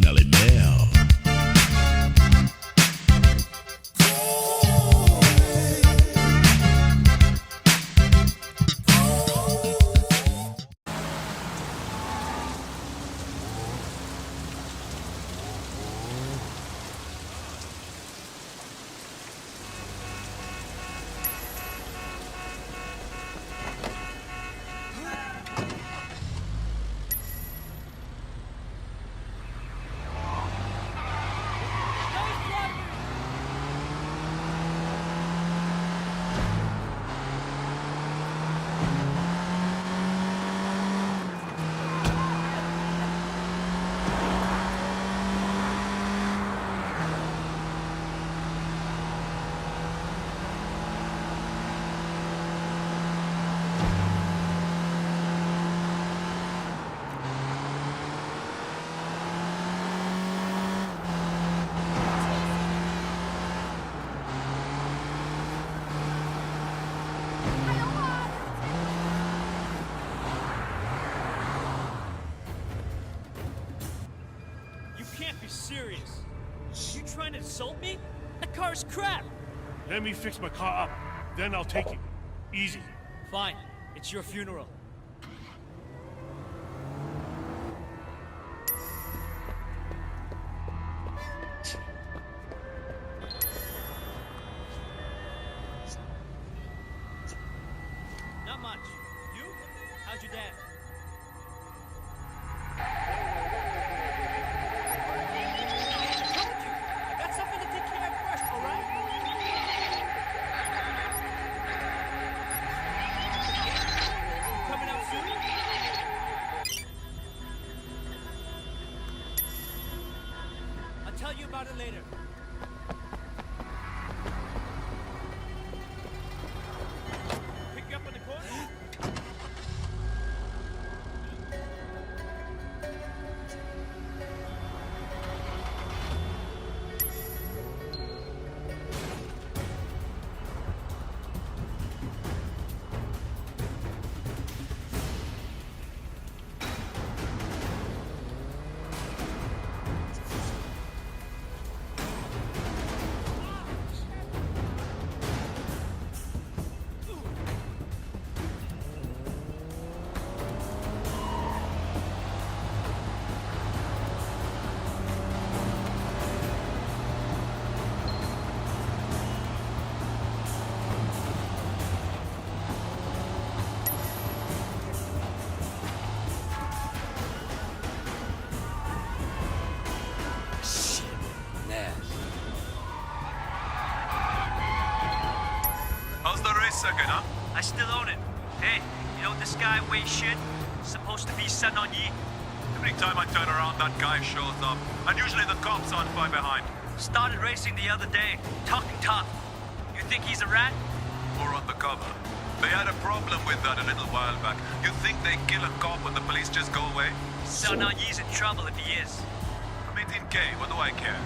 smell it now. Serious? You trying to insult me? That car's crap! Let me fix my car up, then I'll take you. Easy. Fine. It's your funeral. Not much. You? How's your dad? Tell you about it later. Pick you up on the corner? Second, huh? I still own it. Hey, you know this guy weighs shit? Supposed to be Sun On Yee. Every time I turn around, that guy shows up. And usually the cops aren't far behind. Started racing the other day. Talking tough. You think he's a rat? Or undercover. They had a problem with that a little while back. You think they kill a cop and the police just go away? Sun On Yee's in trouble if he is. I'm 18K, what do I care?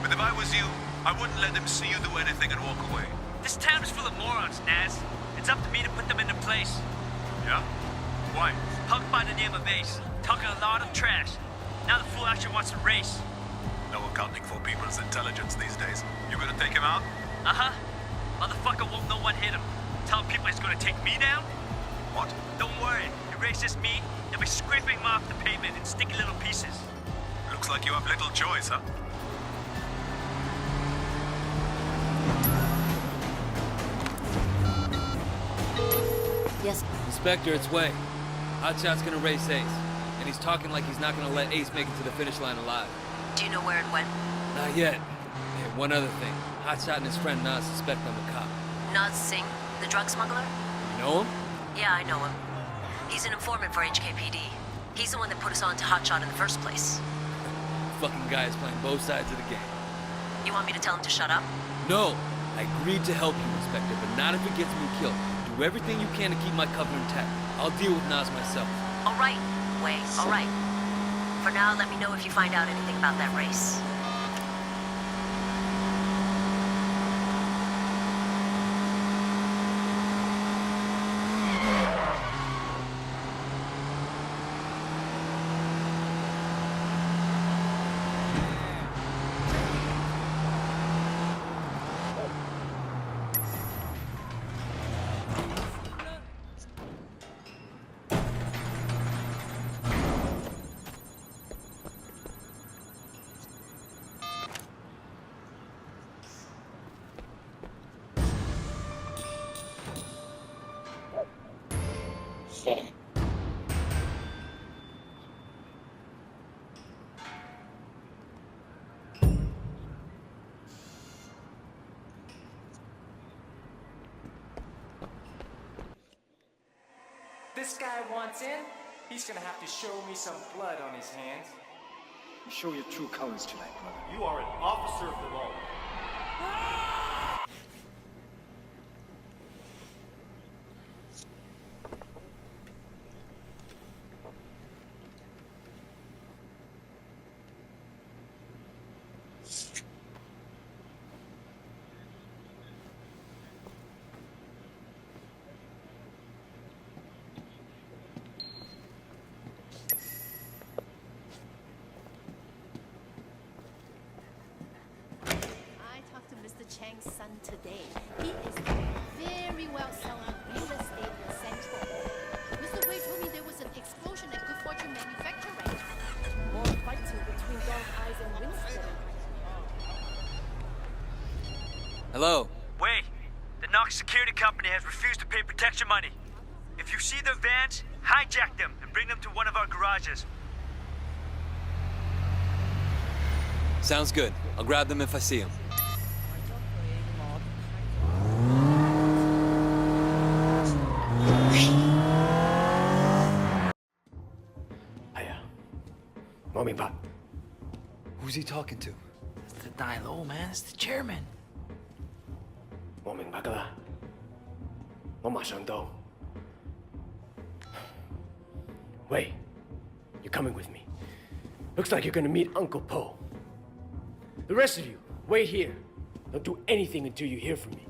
But if I was you, I wouldn't let them see you do anything and walk away. This town is full of morons, Naz. It's up to me to put them into place. Yeah? Why? Punk by the name of Ace, talking a lot of trash. Now the fool actually wants to race. No accounting for people's intelligence these days. You gonna take him out? Uh-huh. Motherfucker won't know what hit him. Telling people he's gonna take me down? What? Don't worry. You race this me, they'll be scraping him off the pavement in sticky little pieces. Looks like you have little choice, huh? Yes. Inspector, it's Way. Hotshot's gonna race Ace, and he's talking like he's not gonna let Ace make it to the finish line alive. Do you know where it went? Not yet. Hey, one other thing. Hotshot and his friend Nas suspect I'm a cop. Naz Singh, the drug smuggler? You know him? Yeah, I know him. He's an informant for HKPD. He's the one that put us on to Hotshot in the first place. Fucking guy is playing both sides of the game. You want me to tell him to shut up? No! I agreed to help you, Inspector, but not if it gets me killed. Do everything you can to keep my cover intact. I'll deal with Nas myself. All right, Way, all right. For now, let me know if you find out anything about that race. this guy wants in, he's gonna have to show me some blood on his hands. Show your true colors tonight, brother. You are an officer of the law. I talked to Mr. Chang's son today. He is very well selling real estate in Central. Mr. Wei told me there was an explosion at Good Fortune Manufacturing. More fighting between Dog Eyes and Winston. Hello? Wait, the Knox Security Company has refused to pay protection money. If you see their vans, hijack them and bring them to one of our garages. Sounds good. I'll grab them if I see them. Hiya. Mommy Pop. Who's he talking to? It's the die low, man. It's the chairman. 我明白㗎啦。我馬上到。Wait, you're coming with me. Looks like you're gonna meet Uncle Po. The rest of you, wait here. Don't do anything until you hear from me.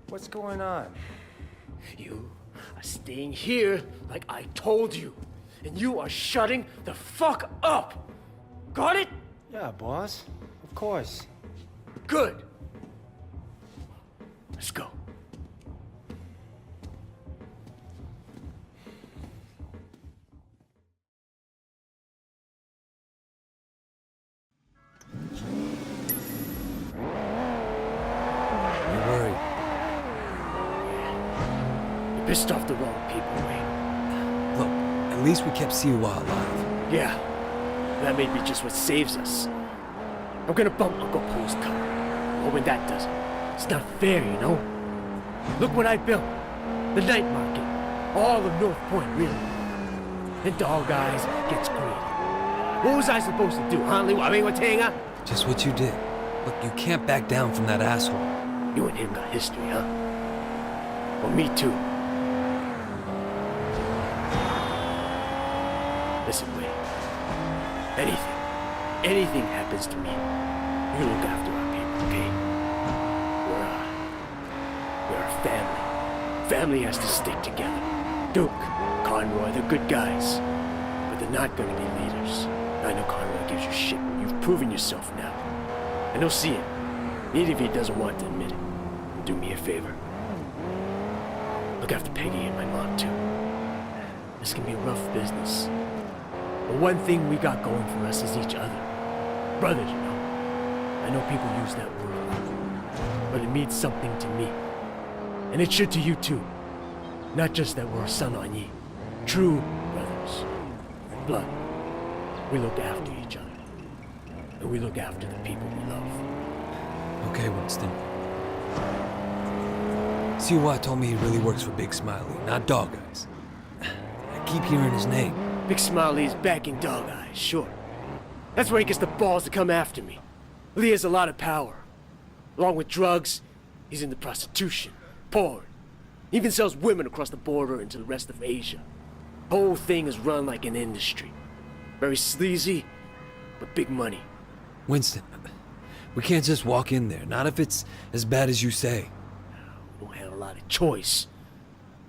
What's going on? You are staying here like I told you. And you are shutting the fuck up. Got it? Yeah, boss. Of course. Good. Let's go. You worried? You pissed off the wrong people, Wayne. Look, at least we kept Siwa alive. Yeah, that may be just what saves us. I'm gonna bump Uncle Po's car. Well, when that does it, it's not fair, you know? Look what I built. The night market. All of North Point, really. The dog eyes gets greedy. What was I supposed to do, huh? Just what you did. Look, you can't back down from that asshole. You and him got history, huh? Well, me too. Listen, Wayne. Anything happens to me, you look after our people, okay? We're a family. Family has to stick together. Duke, Conroy, they're good guys. But they're not gonna be leaders. I know Conroy gives you shit. You've proven yourself now. And he'll see it. Even if he doesn't want to admit it. Do me a favor. Look after Peggy and my mom, too. This can be rough business. But one thing we got going for us is each other. Brothers, you know. I know people use that word a lot. But it means something to me. And it should to you, too. Not just that we're Sun On Yee. True brothers. Blood. We look after each other. And we look after the people we love. Okay, Winston. Siwa told me he really works for Big Smiley, not Dog Eyes. I keep hearing his name. Big Smiley's backing Dog Eyes, sure. That's where he gets the balls to come after me. Lee has a lot of power. Along with drugs, he's into prostitution, porn. He even sells women across the border into the rest of Asia. Whole thing is run like an industry. Very sleazy, but big money. Winston, we can't just walk in there, not if it's as bad as you say. We don't have a lot of choice.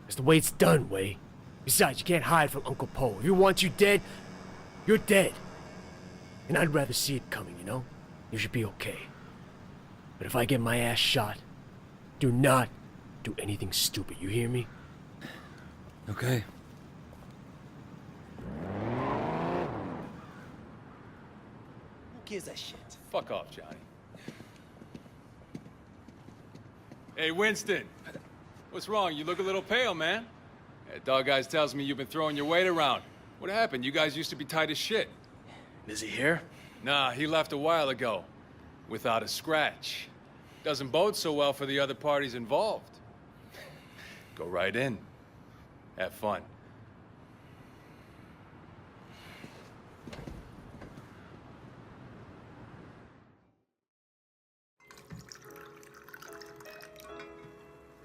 It's the way it's done, Way. Besides, you can't hide from Uncle Po. If he wants you dead, you're dead. And I'd rather see it coming, you know? You should be okay. But if I get my ass shot, do not do anything stupid, you hear me? Okay. Who gives a shit? Fuck off, Johnny. Hey, Winston. What's wrong? You look a little pale, man. Dog Eyes tells me you've been throwing your weight around. What happened? You guys used to be tight as shit. Is he here? Nah, he left a while ago. Without a scratch. Doesn't bode so well for the other parties involved. Go right in. Have fun.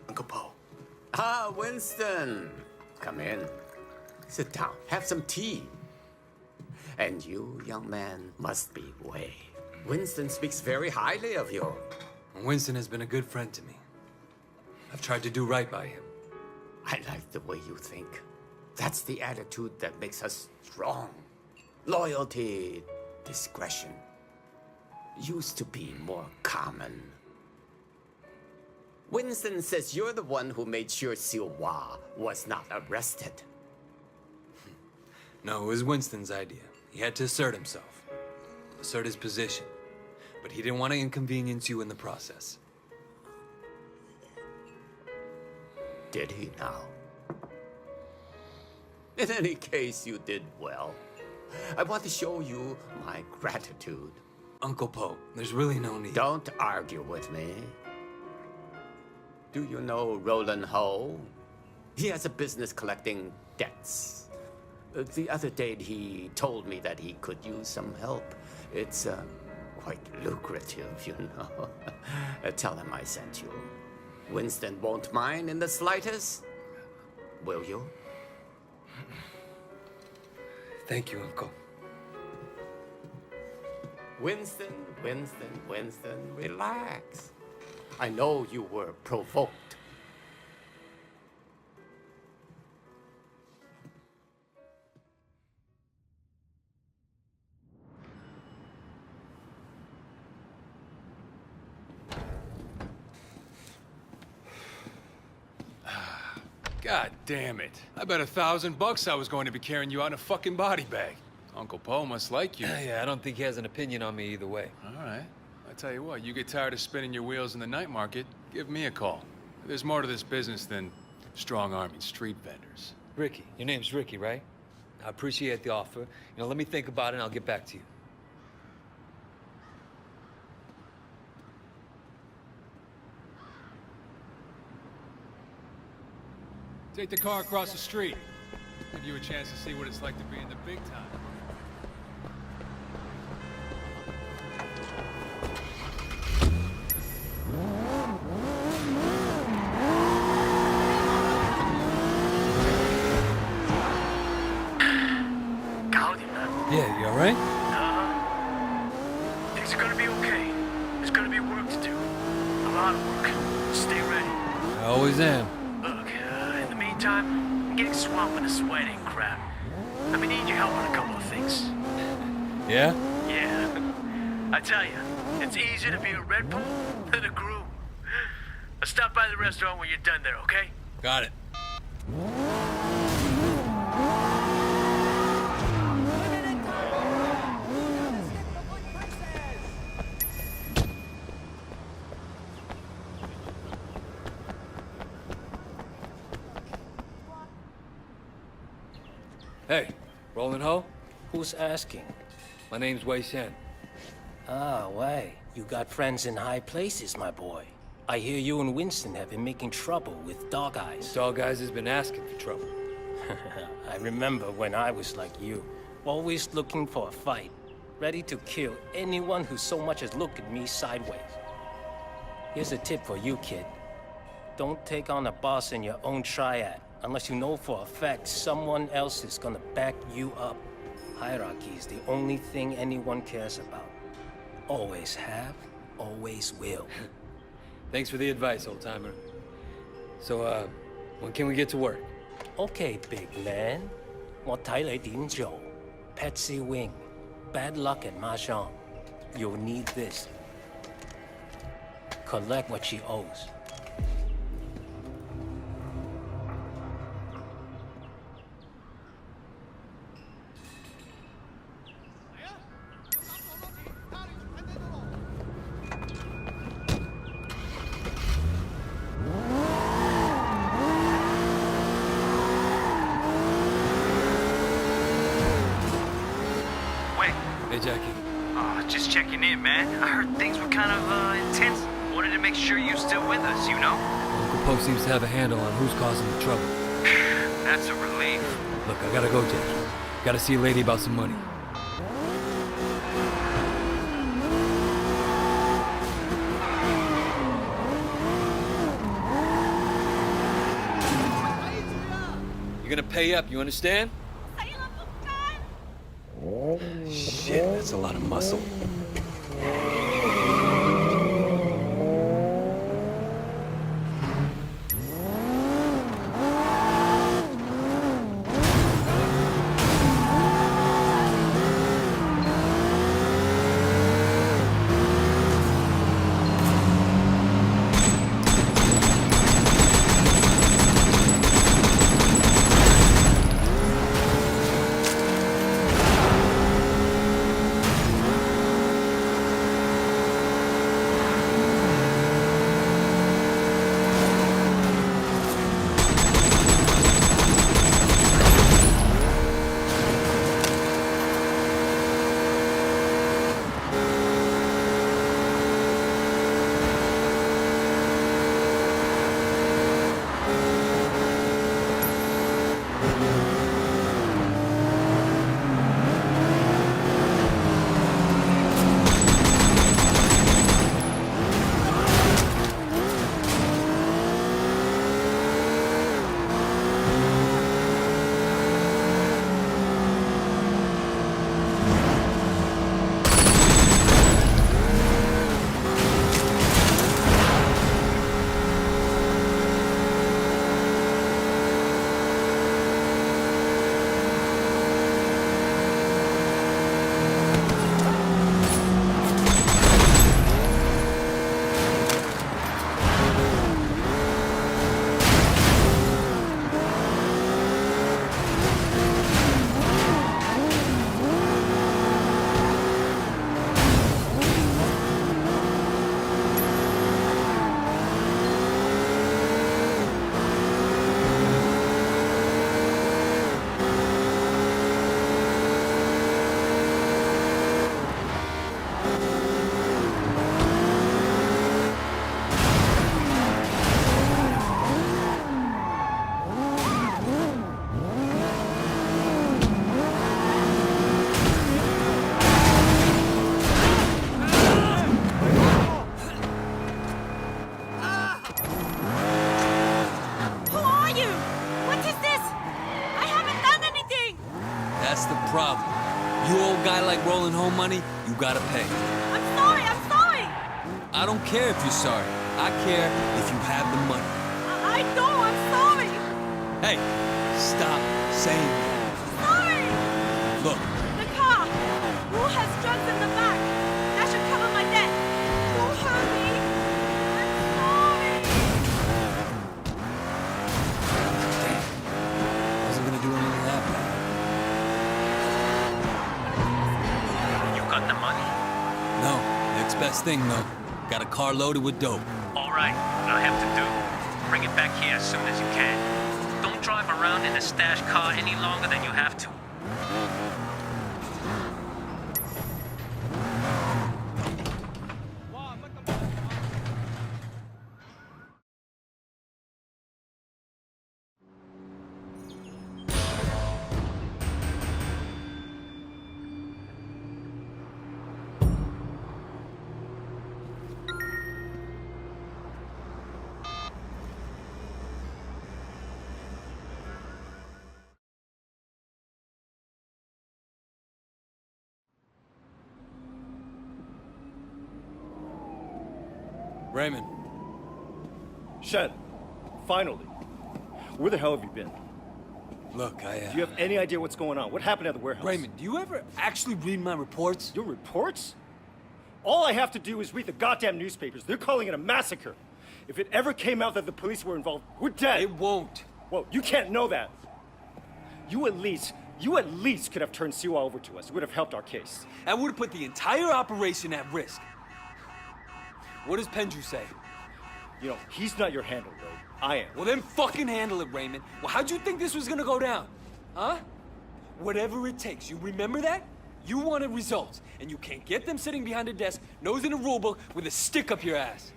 Uncle Po. Ah, Winston. Come in. Sit down. Have some tea. And you, young man, must be Wei. Winston speaks very highly of you. Winston has been a good friend to me. I've tried to do right by him. I like the way you think. That's the attitude that makes us strong. Loyalty, discretion. Used to be more common. Winston says you're the one who made sure Siwa was not arrested. No, it was Winston's idea. He had to assert himself. Assert his position. But he didn't want to inconvenience you in the process. Did he now? In any case, you did well. I want to show you my gratitude. Uncle Po, there's really no need. Don't argue with me. Do you know Roland Ho? He has a business collecting debts. The other day, he told me that he could use some help. It's quite lucrative, you know. Tell him I sent you. Winston won't mind in the slightest. Will you? Thank you, Uncle. Winston, relax. I know you were provoked. God damn it. I bet $1,000 I was going to be carrying you out in a fucking body bag. Uncle Po must like you. Yeah, I don't think he has an opinion on me either way. All right. I tell you what, you get tired of spinning your wheels in the night market, give me a call. There's more to this business than strong-arming street vendors. Ricky. Your name's Ricky, right? I appreciate the offer. Let me think about it and I'll get back to you. Take the car across the street. Give you a chance to see what it's like to be in the big time. Yeah, you alright? Things are gonna be okay. There's gonna be work to do. A lot of work. Stay ready. I always am. Look, in the meantime, I'm getting swamped with the sweat and crap. I'm gonna need your help on a couple of things. Yeah? Yeah. I tell you, it's easier to be a Red Bull than a groom. I'll stop by the restaurant when you're done there, okay? Got it. Hey, Roland Ho? Who's asking? My name's Wei Shen. Ah, Wei. You got friends in high places, my boy. I hear you and Winston have been making trouble with Dog Eyes. Dog Eyes has been asking for trouble. I remember when I was like you, always looking for a fight, ready to kill anyone who so much as looked at me sideways. Here's a tip for you, kid. Don't take on a boss in your own triad, unless you know for a fact someone else is gonna back you up. Hierarchy is the only thing anyone cares about. Always have, always will. Thanks for the advice, old-timer. So, when can we get to work? Okay, big man. 我睇你點做. Patsy Wing. Bad luck at Mahjong. You'll need this. Collect what she owes. Hey, Jackie. Just checking in, man. I heard things were kind of intense. Wanted to make sure you're still with us, you know? Uncle Po seems to have a handle on who's causing the trouble. That's a relief. Look, I gotta go, Jake. Gotta see a lady about some money. You're gonna pay up, you understand? Shit, that's a lot of muscle. Rolling home money, you gotta pay. I'm sorry, I'm sorry! I don't care if you're sorry. I care if you have the money. I know, I'm sorry! Hey, stop saying that. Sorry! Look. The car! Who has drugs in the back? That should cover my debt. Don't hurt me! I'm sorry! Damn. Wasn't gonna do anything that bad. Got the money? No. Next best thing, though. Got a car loaded with dope. All right. What I have to do, bring it back here as soon as you can. Don't drive around in a stash car any longer than you have to. Raymond. Shen, finally. Where the hell have you been? Look, Do you have any idea what's going on? What happened at the warehouse? Raymond, do you ever actually read my reports? Your reports? All I have to do is read the goddamn newspapers. They're calling it a massacre. If it ever came out that the police were involved, we're dead. It won't. Well, you can't know that. You at least could have turned Siwa over to us. It would have helped our case. That would have put the entire operation at risk. What does Pendrew say? You know, he's not your handler, Rogue. I am. Well, then fucking handle it, Raymond. Well, how'd you think this was gonna go down? Huh? Whatever it takes. You remember that? You wanted results, and you can't get them sitting behind a desk, nose in a rulebook, with a stick up your ass.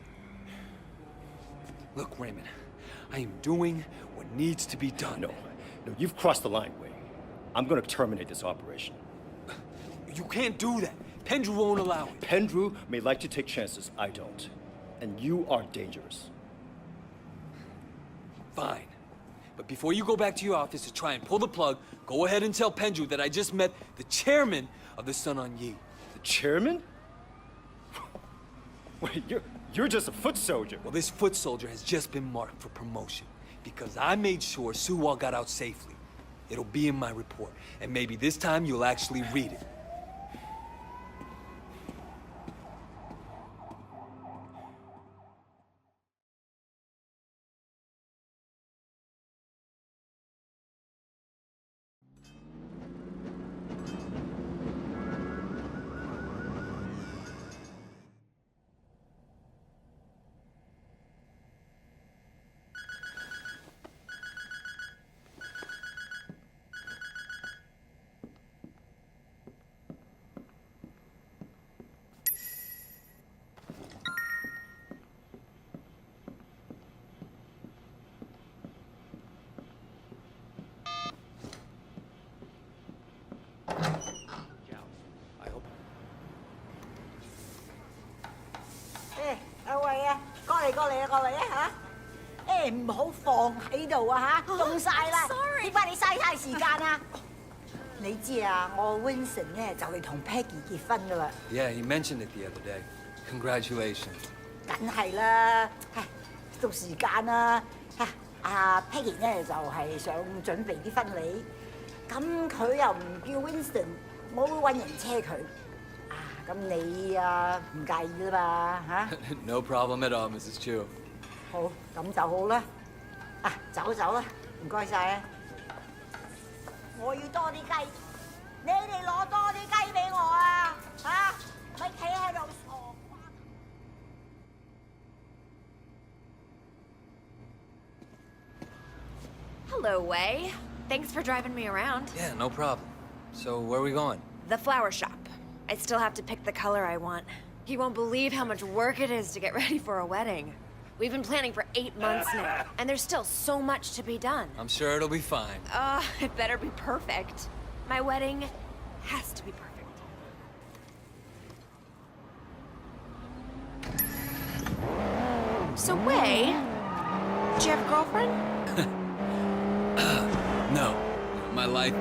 Look, Raymond, I am doing what needs to be done. No, No, you've crossed the line, Wei. I'm gonna terminate this operation. You can't do that. Pendrew won't allow it. Pendrew may like to take chances, I don't. And you are dangerous. Fine. But before you go back to your office to try and pull the plug, go ahead and tell Pendrew that I just met the chairman of the Sun On Yee. The chairman? Wait, you're just a foot soldier. Well, this foot soldier has just been marked for promotion because I made sure Suwal got out safely. It'll be in my report, and maybe this time you'll actually read it. Winston 咧就嚟同 Peggy 結婚噶啦。Yeah, he mentioned it the other day. Congratulations. 梗係啦，唉，到時間啦，阿 Peggy 咧就係想準備啲婚禮，咁佢又唔叫 Winston， 我會揾人車佢。啊，咁你唔介意啦嘛嚇No problem at all, Mrs. Chu. 好，咁就好啦。啊，走啦，唔該晒啊！我要多啲雞。 你哋攞多啲雞俾我啊！嚇，咪企喺度傻瓜。Hello, Wei. Thanks for driving me around. Yeah, no problem. So, where are we going? The flower shop. I still have to pick the color I want. You won't believe how much work it is to get ready for a wedding. We've been planning for 8 months now, and there's still so much to be done. I'm sure it'll be fine. It better be perfect. My wedding has to be perfect. So, Wei, do you have a girlfriend? No. My life,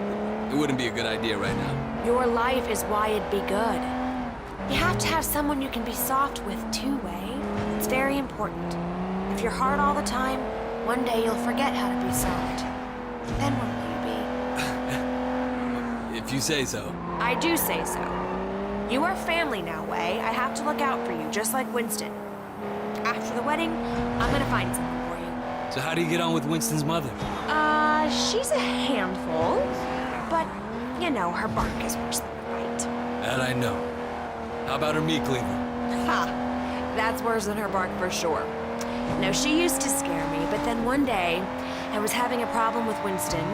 it wouldn't be a good idea right now. Your life is why it'd be good. You have to have someone you can be soft with too, Wei. It's very important. If you're hard all the time, one day you'll forget how to be soft. Then what will you be? If you say so. I do say so. You are family now, Wei. I have to look out for you, just like Winston. After the wedding, I'm gonna find something for you. So how do you get on with Winston's mother? She's a handful, but, you know, her bark is worse than her bite. That I know. How about her meat cleaver? Ha! That's worse than her bark for sure. No, she used to scare me, but then one day, I was having a problem with Winston.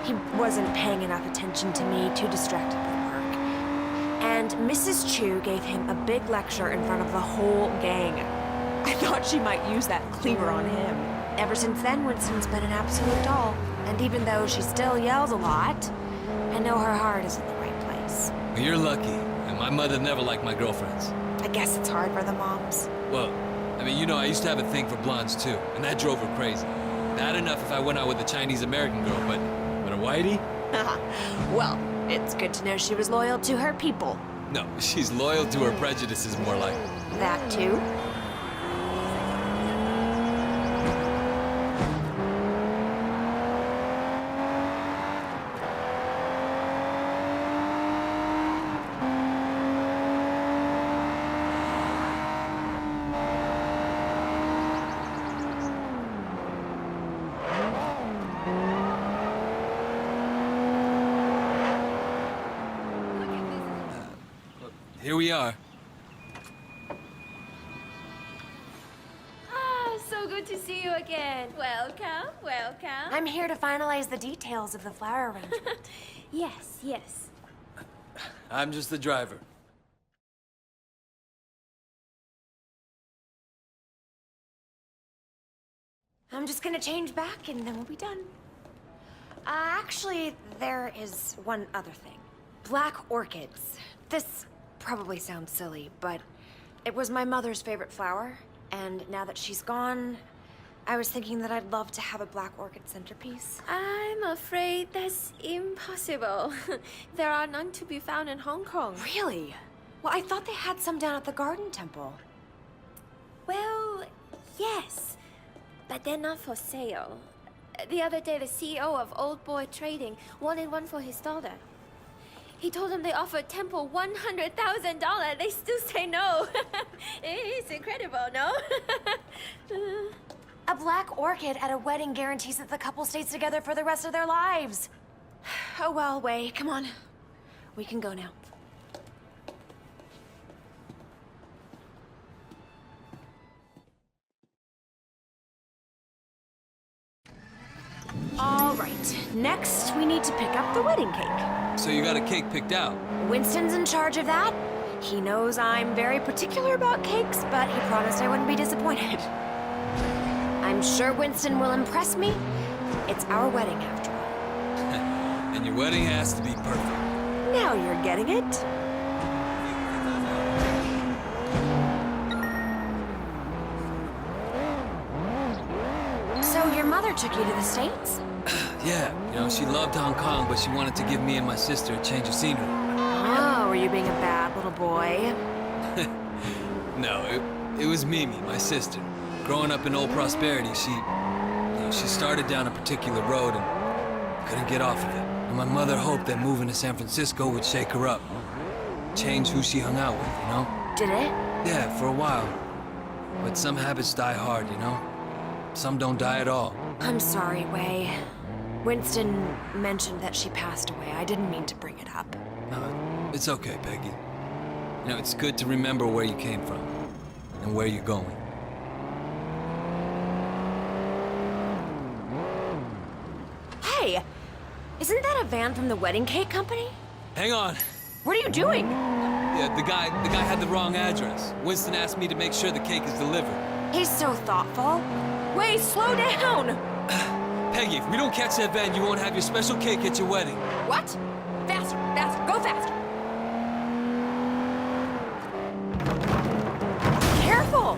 He wasn't paying enough attention to me, too distracted with work. And Mrs. Chu gave him a big lecture in front of the whole gang. I thought she might use that cleaver on him. Ever since then, Winston's been an absolute doll. And even though she still yells a lot, I know her heart is in the right place. Well, you're lucky, and my mother never liked my girlfriends. I guess it's hard for the moms. Well, I mean, you know, I used to have a thing for blondes too, and that drove her crazy. Bad enough if I went out with a Chinese-American girl, but a whitey? Well, it's good to know she was loyal to her people. No, she's loyal to her prejudices, more like. That too? Here we are. So good to see you again. Welcome, welcome. I'm here to finalize the details of the flower arrangement. Yes. I'm just the driver. I'm just gonna change back and then we'll be done. Actually, there is one other thing. Black orchids. This probably sounds silly, but it was my mother's favorite flower, and now that she's gone, I was thinking that I'd love to have a black orchid centerpiece. I'm afraid that's impossible. There are none to be found in Hong Kong. Really? Well, I thought they had some down at the Garden Temple. Well, yes, but they're not for sale. The other day, the CEO of Old Boy Trading wanted one for his daughter. He told them they offered Temple $100,000. They still say no. It's incredible, no? A black orchid at a wedding guarantees that the couple stays together for the rest of their lives. Oh well, Wei, come on. We can go now. All right, next we need to pick up the wedding cake. So you got a cake picked out? Winston's in charge of that. He knows I'm very particular about cakes, but he promised I wouldn't be disappointed. I'm sure Winston will impress me. It's our wedding after all. And your wedding has to be perfect. Now you're getting it. So your mother took you to the States? Yeah, you know, she loved Hong Kong, but she wanted to give me and my sister a change of scenery. Oh, were you being a bad little boy? No, it was Mimi, my sister. Growing up in Old Prosperity, she started down a particular road and couldn't get off of it. And my mother hoped that moving to San Francisco would shake her up. Change who she hung out with, you know? Did it? Yeah, for a while. But some habits die hard, you know? Some don't die at all. I'm sorry, Wei. Winston mentioned that she passed away. I didn't mean to bring it up. No, it's okay, Peggy. You know, it's good to remember where you came from and where you're going. Hey! Isn't that a van from the wedding cake company? Hang on. What are you doing? Yeah, the guy had the wrong address. Winston asked me to make sure the cake is delivered. He's so thoughtful. Wait, slow down! Peggy, if we don't catch that van, you won't have your special cake at your wedding. What? Faster, faster, go faster! Careful!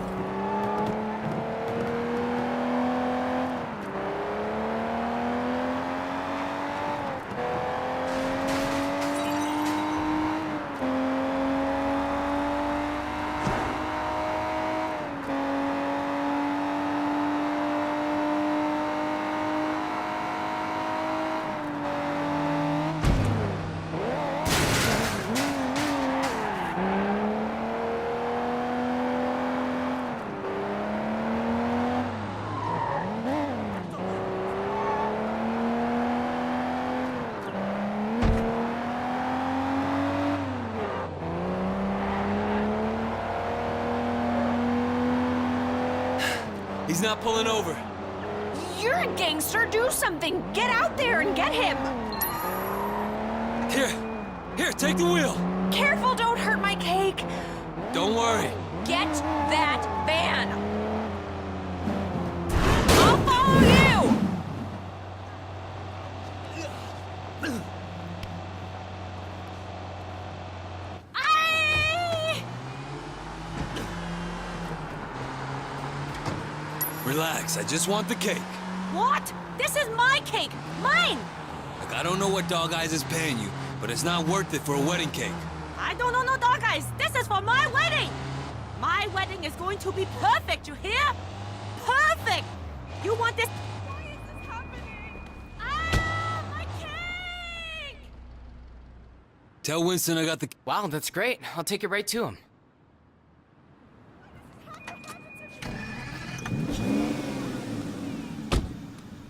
He's not pulling over. You're a gangster. Do something. Get out there and get him. Here, take the wheel. Careful, don't hurt my cake. Don't worry. Get that van. I'll follow you. Relax, I just want the cake. What? This is my cake! Mine! Look, I don't know what Dog Eyes is paying you, but it's not worth it for a wedding cake. I don't know no dog eyes. This is for my wedding! My wedding is going to be perfect, you hear? Perfect! You want this? Why is this happening? Ah, my cake! Tell Winston I got the... Wow, that's great. I'll take it right to him.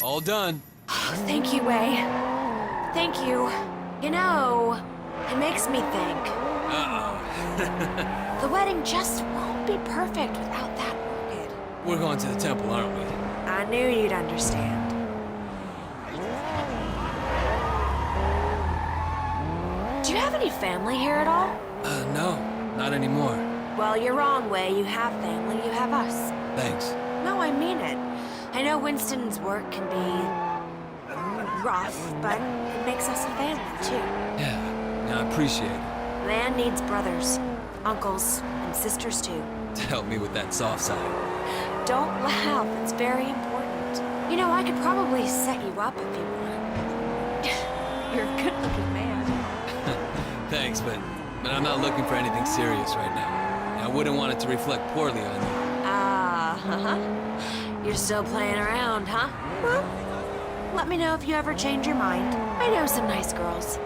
All done. Thank you, Wei. Thank you. You know, it makes me think. Uh-oh. The wedding just won't be perfect without that orchid. We're going to the temple, aren't we? I knew you'd understand. Do you have any family here at all? No, not anymore. Well, you're wrong, Wei. You have family, you have us. Thanks. No, I mean it. I know Winston's work can be rough, but it makes us a family, too. Yeah, I appreciate it. Man needs brothers, uncles, and sisters, too. Help me with that soft side. Don't laugh, it's very important. You know, I could probably set you up if you want. You're a good-looking man. Thanks, but I'm not looking for anything serious right now. I wouldn't want it to reflect poorly on you. You're still playing around, huh? Well, let me know if you ever change your mind. I know some nice girls.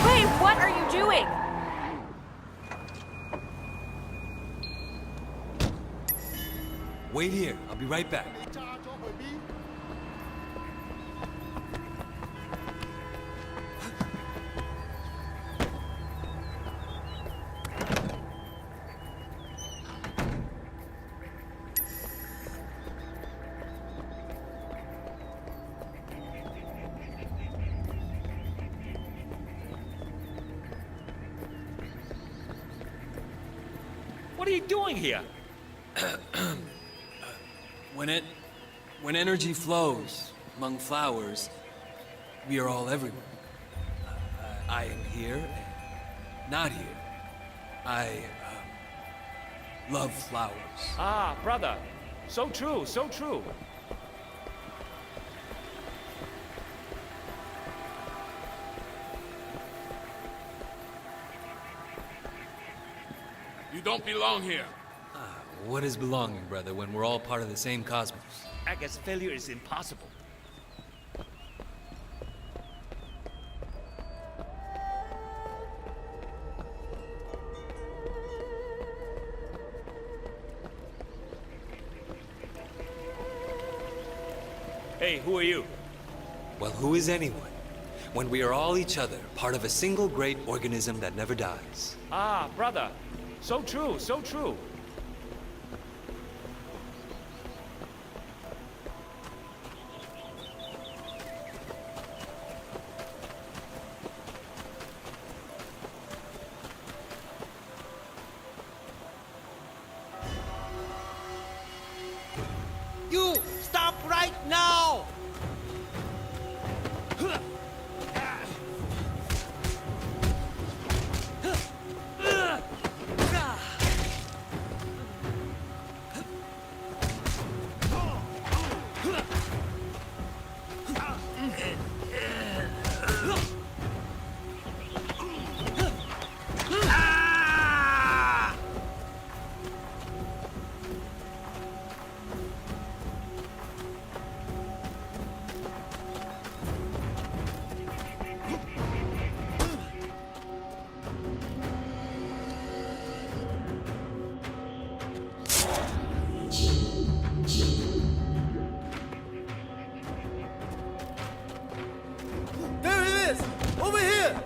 Wait, what are you doing? Wait here. I'll be right back. What are you doing here? When energy flows among flowers, we are all everywhere. I am here and not here. I love flowers. Ah, brother. So true, so true. You don't belong here. What is belonging, brother, when we're all part of the same cosmos? I guess failure is impossible. Hey, who are you? Well, who is anyone? When we are all each other, part of a single great organism that never dies. Ah, brother. So true, so true. You! Stop right now! There he is! Over here!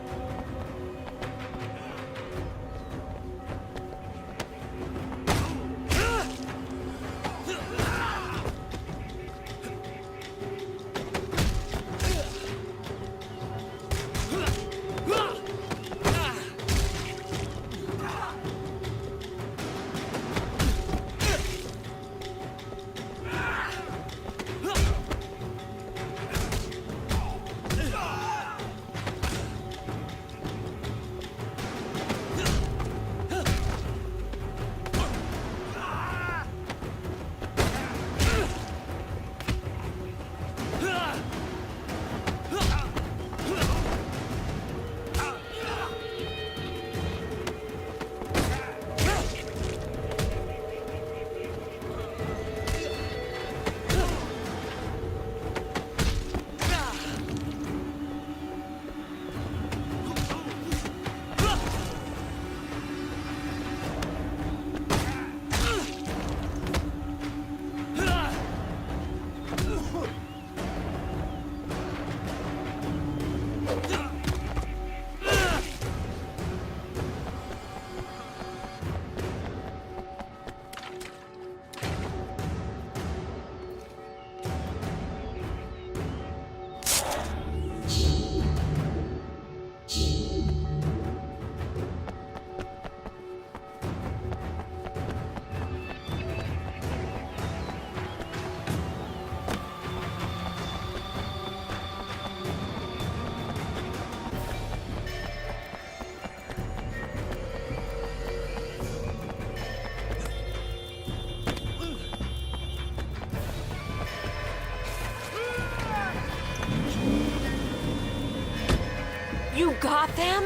You got them?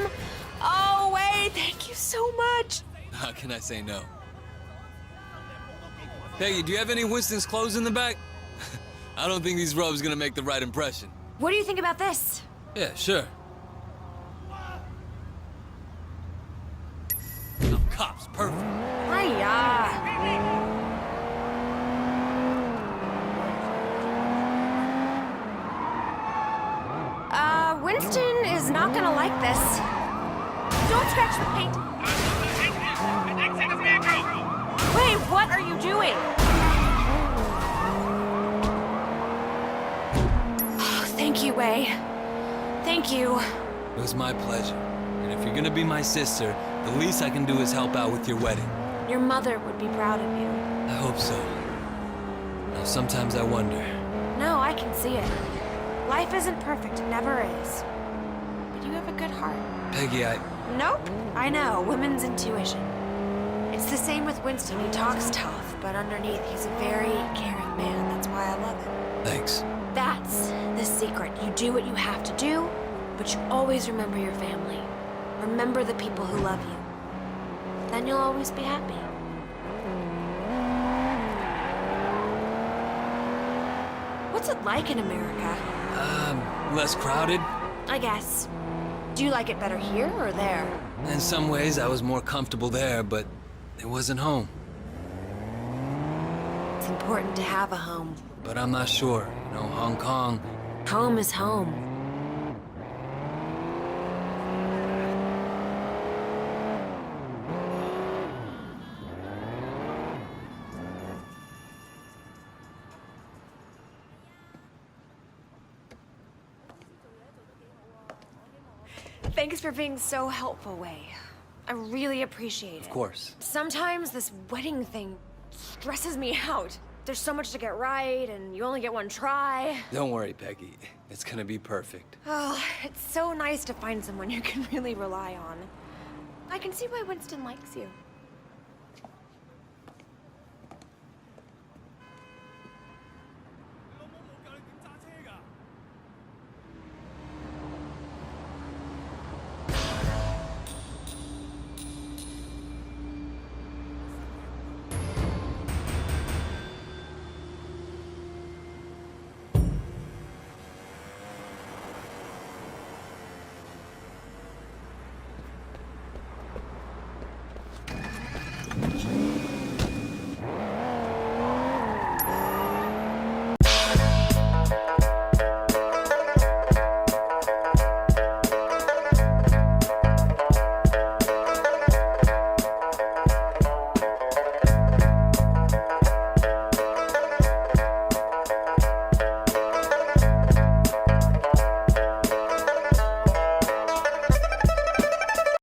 Oh, Wei, thank you so much. How can I say no? Peggy, do you have any Winston's clothes in the back? I don't think these robes gonna make the right impression. What do you think about this? Yeah, sure. Oh, cops, perfect. Hiya. Winston is not gonna like this. Don't scratch the paint. Wait, what are you doing? Oh, thank you, Wei. Thank you. It was my pleasure. And if you're gonna be my sister, the least I can do is help out with your wedding. Your mother would be proud of you. I hope so. Now, sometimes I wonder. No, I can see it. Life isn't perfect, it never is. But you have a good heart. Peggy, Nope. I know, women's intuition. It's the same with Winston. He talks tough, but underneath he's a very caring man. That's why I love him. Thanks. That's the secret. You do what you have to do, but you always remember your family. Remember the people who love you. Then you'll always be happy. What's it like in America? Less crowded. I guess. Do you like it better here or there? In some ways, I was more comfortable there, but it wasn't home. It's important to have a home. But I'm not sure. You know, Hong Kong. Home is home. Thanks for being so helpful, Wei. I really appreciate it. Of course. Sometimes this wedding thing stresses me out. There's so much to get right, and you only get one try. Don't worry, Peggy. It's gonna be perfect. Oh, it's so nice to find someone you can really rely on. I can see why Winston likes you.